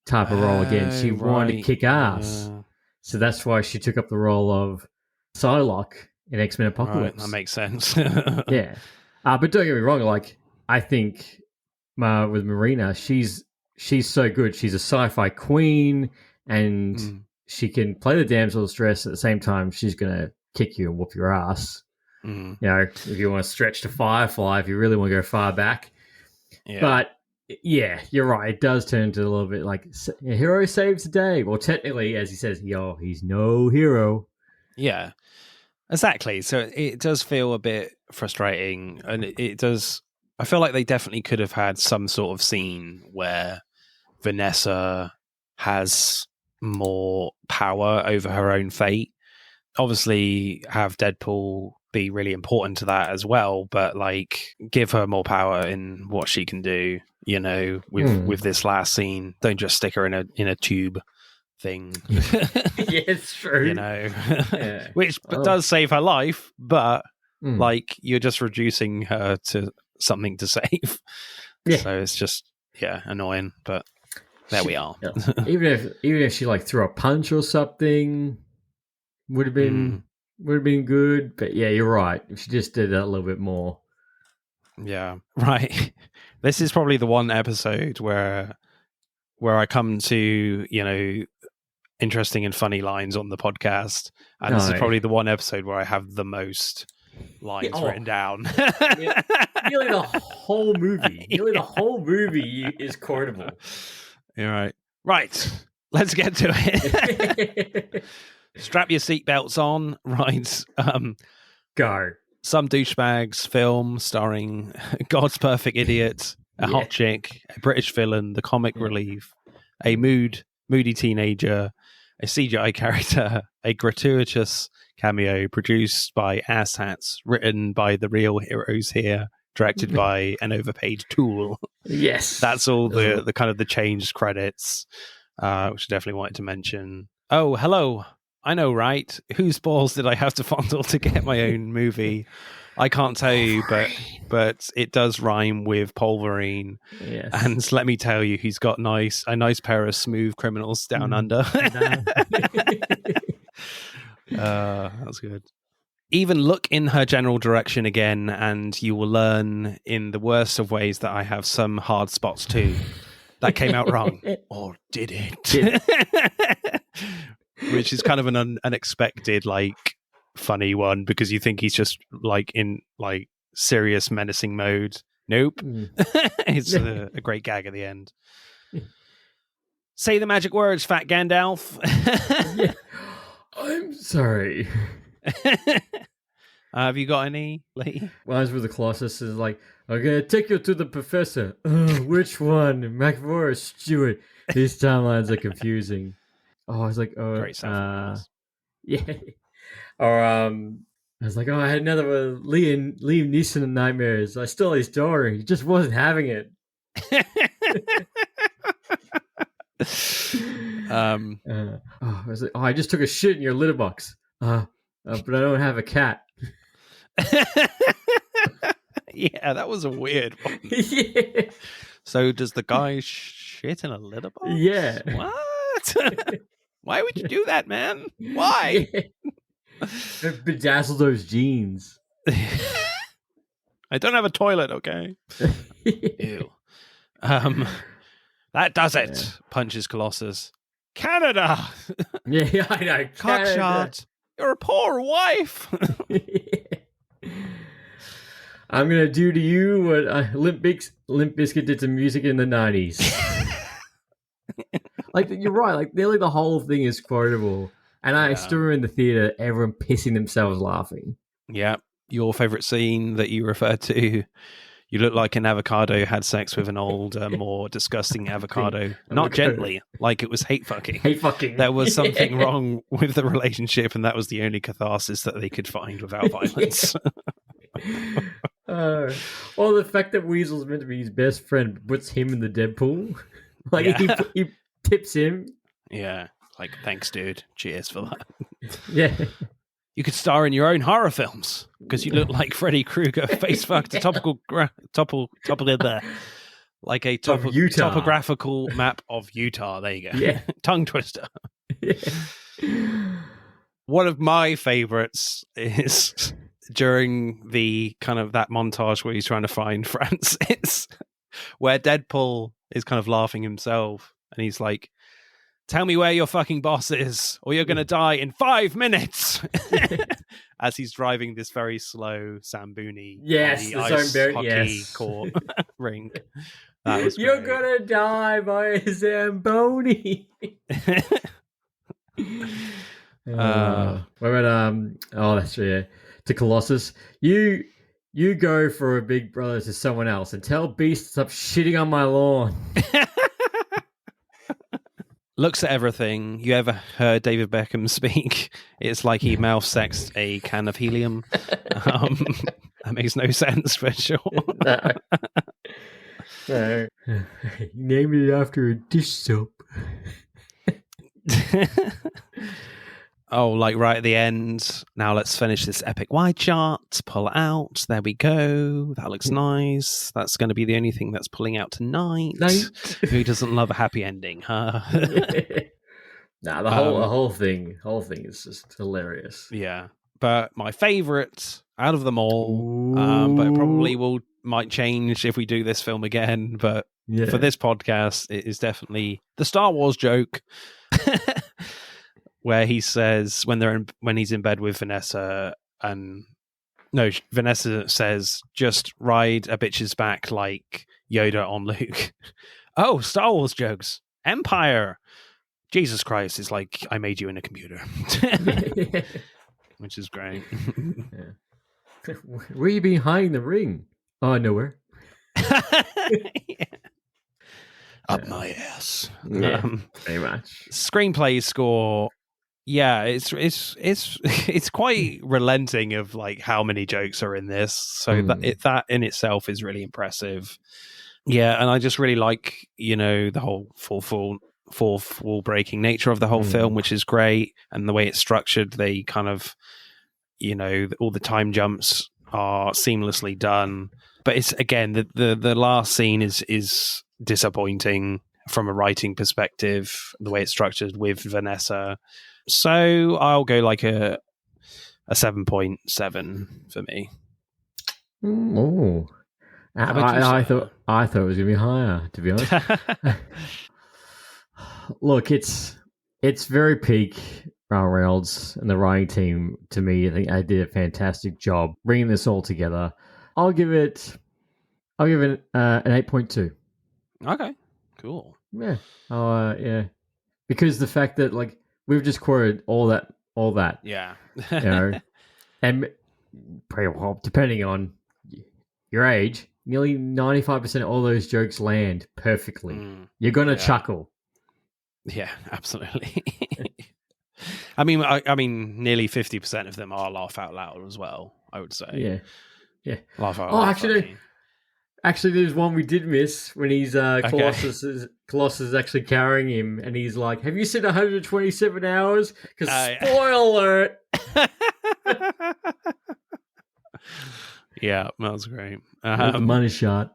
type of role again. She wanted to kick ass. So that's why she took up the role of Psylocke in X-Men Apocalypse. That makes sense. Yeah. But don't get me wrong, like, I think with Marina, she's so good. She's a sci-fi queen, and she can play the damsel in distress. At the same time, she's going to kick you and whoop your ass. You know, if you want to stretch to Firefly, if you really want to go far back. Yeah. But yeah, you're right. It does turn into a little bit like a hero saves the day. Well, technically, as he says, he's no hero. Yeah, exactly. So it does feel a bit frustrating, and it does. I feel like they definitely could have had some sort of scene where Vanessa has more power over her own fate. Obviously, have Deadpool be really important to that as well, but like give her more power in what she can do. You know, with this last scene, don't just stick her in a tube thing. Yeah, it's true. You know, which does save her life, but like you're just reducing her to something to save. Yeah. So it's just annoying, but there we are. Even if she like threw a punch or something, would have been good. But yeah, you're right. If she just did that a little bit more. Yeah, right. This is probably the one episode where I come to, interesting and funny lines on the podcast. And this is probably the one episode where I have the most lines written down. Nearly the whole movie. Nearly the whole movie is quotable. You're right. Right. Let's get to it. Strap your seatbelts on. Right. Go. Some douchebags film starring God's perfect idiot, a hot chick, a British villain, the comic relief, a moody teenager, a CGI character, a gratuitous cameo produced by asshats, written by the real heroes here, directed by an overpaid tool. Yes. That's all the kind of the changed credits, which I definitely wanted to mention. Oh, hello. I know, right? Whose balls did I have to fondle to get my own movie? I can't tell you, but it does rhyme with Polverine. Yes. And let me tell you, he's got a nice pair of smooth criminals down under. That's good. Even look in her general direction again, and you will learn in the worst of ways that I have some hard spots too. That came out wrong. Or did it? Which is kind of an unexpected, like, funny one, because you think he's just like in like serious menacing mode. Nope. It's a great gag at the end. Say the magic words, fat Gandalf. Yeah. I'm sorry. Have you got any, Leigh? Mine's with the Colossus is like, I'm gonna take you to the professor. Which one? McVoy or Stewart? These timelines are confusing. Oh, I was like, Great self-awareness. Yeah. Or I was like, I had another Liam Neeson nightmares. I stole his door. He just wasn't having it. I was like, I just took a shit in your litter box. But I don't have a cat. Yeah, that was a weird one. Yeah. So does the guy shit in a litter box? Yeah. What? Why would you do that, man? Why? Yeah. Bedazzle those jeans. I don't have a toilet, okay? Ew. That does it. Yeah. Punches Colossus. Canada! Yeah, I know. Cockshot. You're a poor wife. I'm going to do to you what Limp Bizkit did to music in the 90s. Like, you're right. Like, nearly the whole thing is quotable. And I still remember in the theater, everyone pissing themselves laughing. Yeah. Your favorite scene that you referred to, you look like an avocado had sex with an old, more disgusting avocado. Not gently, like it was hate fucking. Hate fucking. There was something wrong with the relationship, and that was the only catharsis that they could find without violence. Well, the fact that Weasel's meant to be his best friend puts him in the Deadpool. Like, he tips him. Yeah. Like, thanks, dude. Cheers for that. Yeah. You could star in your own horror films because you look like Freddy Krueger, face fucked, like a topographical map of Utah. There you go. Yeah. Tongue twister. Yeah. One of my favorites is during the kind of that montage where he's trying to find Francis, where Deadpool is kind of laughing himself, and he's like, tell me where your fucking boss is, or you're going to die in 5 minutes. As he's driving this very slow Zamboni. Yes, the ice hockey court ring. That was you're going to die by a Zamboni. What about, that's true, yeah. To Colossus, you go for a big brother to someone else and tell Beast to stop shitting on my lawn. Looks at everything. You ever heard David Beckham speak? It's like he mouth sexed a can of helium. That makes no sense for sure. No. Named it after a dish soap. Oh, like right at the end. Now let's finish this epic wide shot. Pull it out. There we go. That looks nice. That's going to be the only thing that's pulling out tonight. Who doesn't love a happy ending, huh? Nah, the whole thing is just hilarious. Yeah, but my favorite out of them all, but it probably might change if we do this film again. But for this podcast, it is definitely the Star Wars joke. Where he says when he's in bed with Vanessa, Vanessa says, "Just ride a bitch's back like Yoda on Luke." Oh, Star Wars jokes. Empire. Jesus Christ! It's like I made you in a computer, which is great. Yeah. Where are you behind the ring? Oh, nowhere. Yeah. Up my ass. Yeah, very much. Screenplay score. Yeah, it's quite relenting of like how many jokes are in this. So that in itself is really impressive. Yeah, and I just really like, the whole fourth wall breaking nature of the whole film, which is great, and the way it's structured. They kind of, all the time jumps are seamlessly done. But it's, again, the last scene is disappointing from a writing perspective, the way it's structured with Vanessa. So I'll go like a 7.7 for me. Oh, I thought it was gonna be higher, to be honest. Look, it's very peak Ryan Reynolds and the writing team. To me, I think I did a fantastic job bringing this all together. I'll give it an 8.2. Okay, cool. Yeah, yeah, because the fact that like we've just quoted all that, yeah, and pretty well, depending on your age, nearly 95% of all those jokes land perfectly. You're gonna chuckle. Yeah, absolutely. I mean, nearly 50% of them are laugh out loud as well, I would say. Yeah. Laugh out loud. Actually, there's one we did miss when he's Colossus is actually carrying him, and he's like, "Have you seen 127 hours?" Because spoiler alert. Yeah, that was great. The money shot.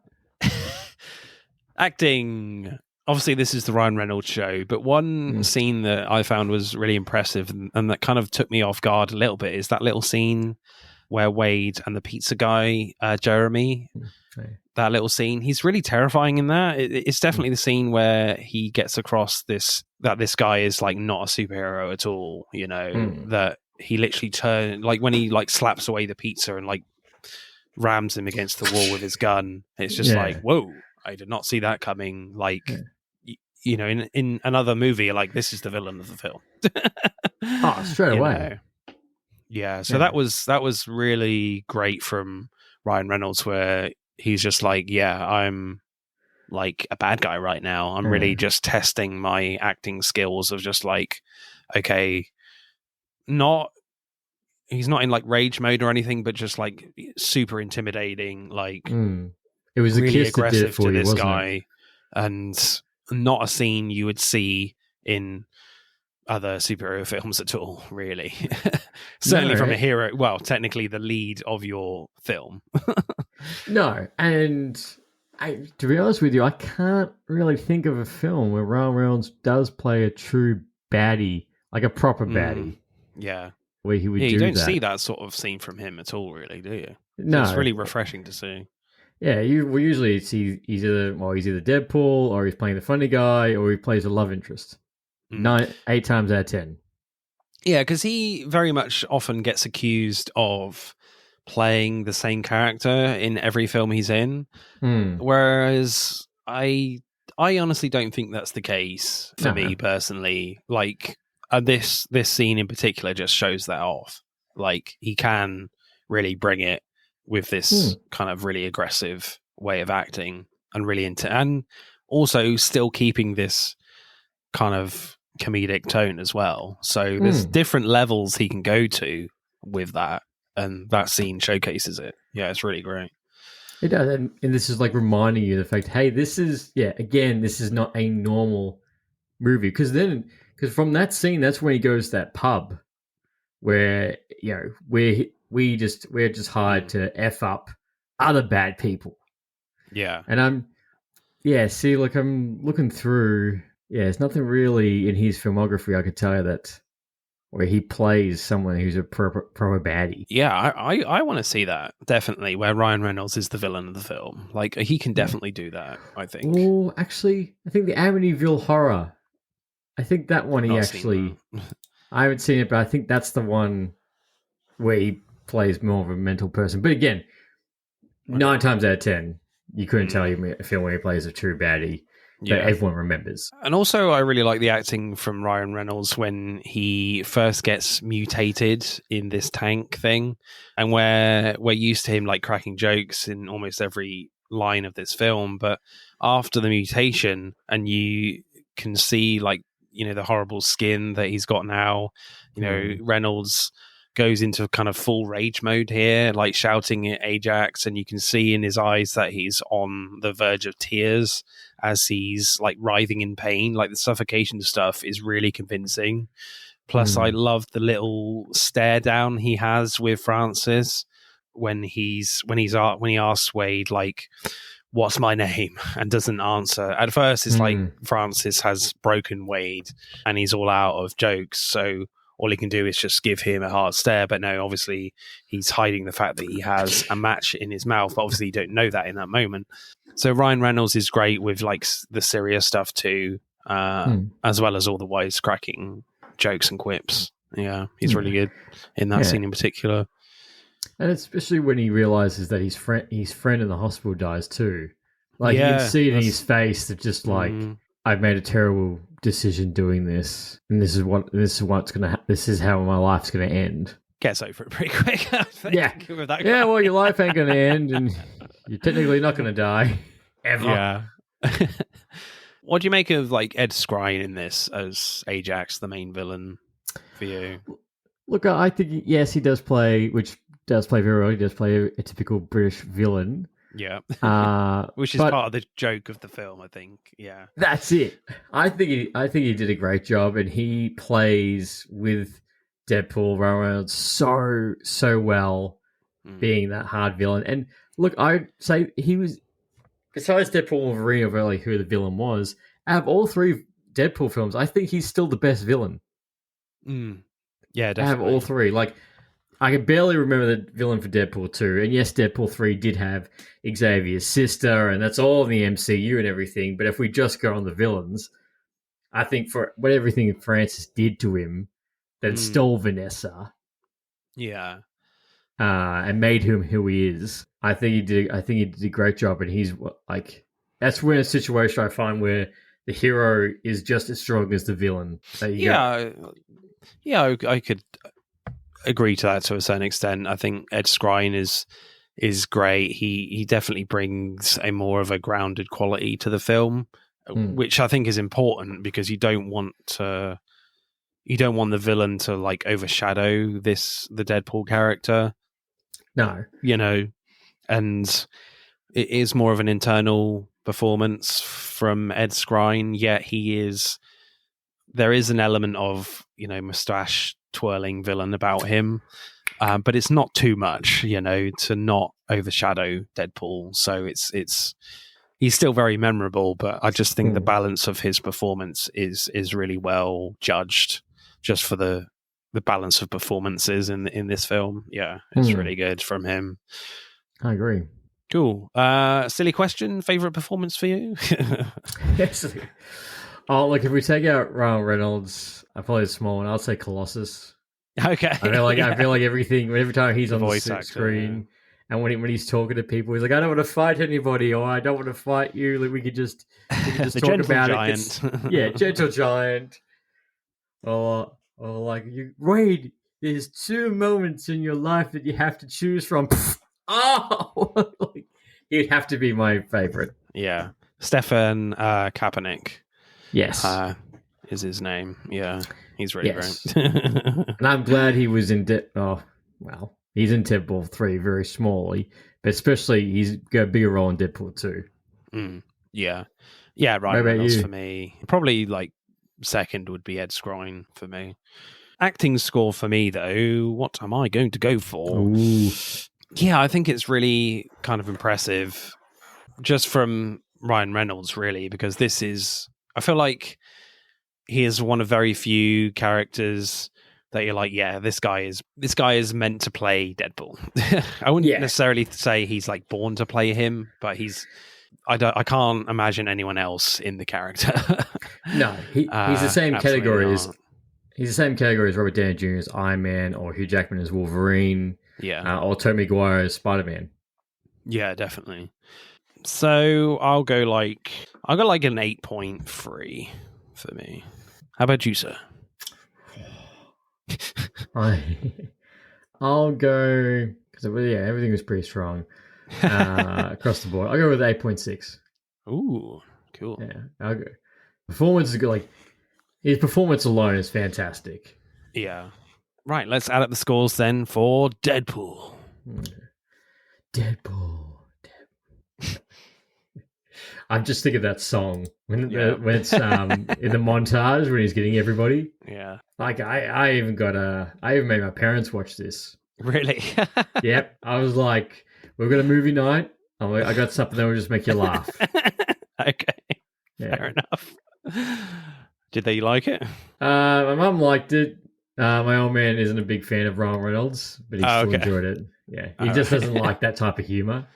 Acting. Obviously, this is the Ryan Reynolds show, but one scene that I found was really impressive and that kind of took me off guard a little bit is that little scene where Wade and the pizza guy, Jeremy, that little scene. He's really terrifying in that. It's definitely the scene where he gets across that this guy is like not a superhero at all, that he literally turns, like when he like slaps away the pizza and like rams him against the wall with his gun. It's just like, whoa, I did not see that coming. Like, in another movie, like this is the villain of the film. Straight away. Yeah, so that was really great from Ryan Reynolds, where he's just like, yeah, I'm like a bad guy right now. I'm really just testing my acting skills of just like, okay, he's not in like rage mode or anything, but just like super intimidating, like it was really a kiss aggressive that did it for to you, this wasn't guy, it? And not a scene you would see in other superhero films at all, really. Certainly from a hero, well, technically the lead of your film. No, and to be honest with you, I can't really think of a film where Ryan Reynolds does play a true baddie, like a proper baddie. Yeah. Where he would do that. You don't see that sort of scene from him at all, really, do you? No. So it's really refreshing to see. Yeah, we usually see he's either Deadpool, or he's playing the funny guy, or he plays a love interest. 8 times out of 10. Yeah, because he very much often gets accused of playing the same character in every film he's in, whereas I honestly don't think that's the case for me personally. Like this scene in particular just shows that off. Like he can really bring it with this kind of really aggressive way of acting and really and also still keeping this kind of comedic tone as well. So there's different levels he can go to with that, and that scene showcases it. Yeah, it's really great. It does, and this is like reminding you the fact, hey, this is not a normal movie, because from that scene, that's when he goes to that pub where we're just hired to F up other bad people. Yeah. And I'm looking through. Yeah, there's nothing really in his filmography I could tell you that where he plays someone who's a proper baddie. Yeah, I want to see that, definitely, where Ryan Reynolds is the villain of the film. Like, he can definitely do that, I think. Oh, actually, I think the Amityville Horror, I think that one I haven't seen it, but I think that's the one where he plays more of a mental person. But again, 9 times out of 10, you couldn't tell you a film where he plays a true baddie that everyone remembers. And also, I really like the acting from Ryan Reynolds when he first gets mutated in this tank thing, and where we're used to him like cracking jokes in almost every line of this film, but after the mutation, and you can see like the horrible skin that he's got now. Reynolds goes into kind of full rage mode here, like shouting at Ajax, and you can see in his eyes that he's on the verge of tears as he's like writhing in pain. Like the suffocation stuff is really convincing. Plus, I love the little stare down he has with Francis when he asks Wade, like, what's my name, and doesn't answer. At first it's like Francis has broken Wade and he's all out of jokes, so all he can do is just give him a hard stare. But no, obviously he's hiding the fact that he has a match in his mouth, but obviously you don't know that in that moment. So Ryan Reynolds is great with like the serious stuff too, as well as all the wisecracking jokes and quips. Yeah, he's really good in that scene in particular. And especially when he realizes that his friend in the hospital dies too. Like you can see it in his face that just like, I've made a terrible decision doing this, and this is how my life's gonna end. Gets over it pretty quick. I think, with that guy. Well, your life ain't gonna end, and you're technically not gonna die ever. Yeah. What do you make of like Ed Skrein in this as Ajax, the main villain for you? Look, I think yes, he does play very well. He does play a typical British villain. Yeah. Which is part of the joke of the film, I think. Yeah. That's it. I think he did a great job, and he plays with Deadpool, Ryan Reynolds so well, being that hard villain. And look, I'd say he was, besides Deadpool and Wolverine of really who the villain was, out of all three Deadpool films, I think he's still the best villain. Yeah, definitely. Out of all three. Like, I can barely remember the villain for Deadpool 2. And yes, Deadpool 3 did have Xavier's sister, and that's all in the MCU and everything. But if we just go on the villains, I think for what everything Francis did to him, that stole Vanessa. Yeah. And made him who he is. I think he did a great job, and he's like, that's when a situation I find where the hero is just as strong as the villain. I could agree to that to a certain extent. I think Ed Skrein is great. He definitely brings a more of a grounded quality to the film, which I think is important because you don't want the villain to like overshadow the Deadpool character. No. And it is more of an internal performance from Ed Skrein, yet there is an element of, mustache twirling villain about him, but it's not too much, to not overshadow Deadpool. So he's still very memorable, but I just think the balance of his performance is really well judged, just for the balance of performances in this film. Yeah, it's really good from him. I agree. Cool. Silly question. Favorite performance for you? Yes. Oh, look, if we take out Ryan Reynolds, I probably a small one. I'll say Colossus. Okay. I feel like everything. Every time he's on the screen, and when he's talking to people, he's like, "I don't want to fight anybody," or "I don't want to fight you." Like we could just talk about giant. It. Gentle giant. Or like Wade. There's 2 moments in your life that you have to choose from. He'd have to be my favorite. Yeah, Stefan Kaepernick. Yes, is his name. Yeah, he's really great. And I'm glad he was in. He's in Deadpool 3 very smallly, but especially he's got a bigger role in Deadpool 2. Yeah. Ryan Reynolds for me. Probably like second would be Ed Skrein for me. Acting score for me though. What am I going to go for? Ooh. Yeah, I think it's really kind of impressive, just from Ryan Reynolds, really, because I feel like he is one of very few characters that you're like, yeah, this guy is meant to play Deadpool. I wouldn't necessarily say he's like born to play him, but I can't imagine anyone else in the character. No, he's the same category as he's the same category as Robert Downey Jr. as Iron Man, or Hugh Jackman as Wolverine. Yeah. Or Tobey Maguire as Spider-Man. Yeah, definitely. So I'll go like an 8.3 for me. How about you, sir? I'll go because everything was pretty strong across the board. I'll go with 8.6. Ooh, cool. Yeah, I'll go. Performance is good. Like His performance alone is fantastic. Yeah. Right, let's add up the scores then for Deadpool. Deadpool. I'm just thinking of that song when it's in the montage when he's getting everybody. Yeah. Like I even made my parents watch this. Really? Yep. I was like, we've got a movie night. I got something that will just make you laugh. Okay. Yeah. Fair enough. Did they like it? My mum liked it. My old man isn't a big fan of Ryan Reynolds, but he still enjoyed it. Yeah. He just doesn't like that type of humor.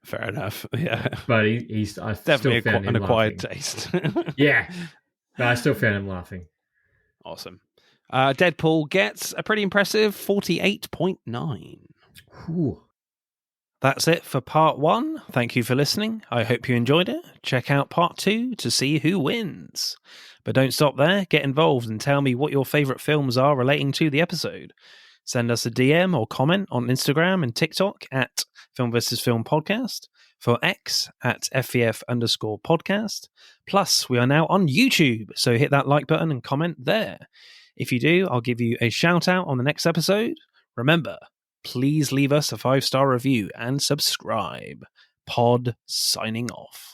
Fair enough. Yeah. But he's I definitely still found him an acquired laughing. taste. Yeah. But I still found him laughing. Awesome. Deadpool gets a pretty impressive 48.9. Ooh. That's it for part 1. Thank you for listening. I hope you enjoyed it. Check out part 2 to see who wins. But don't stop there. Get involved and tell me what your favourite films are relating to the episode. Send us a DM or comment on Instagram and TikTok at Film vs. Film Podcast, for X at FVF_podcast. Plus, we are now on YouTube, so hit that like button and comment there. If you do, I'll give you a shout out on the next episode. Remember, please leave us a 5-star review and subscribe. Pod signing off.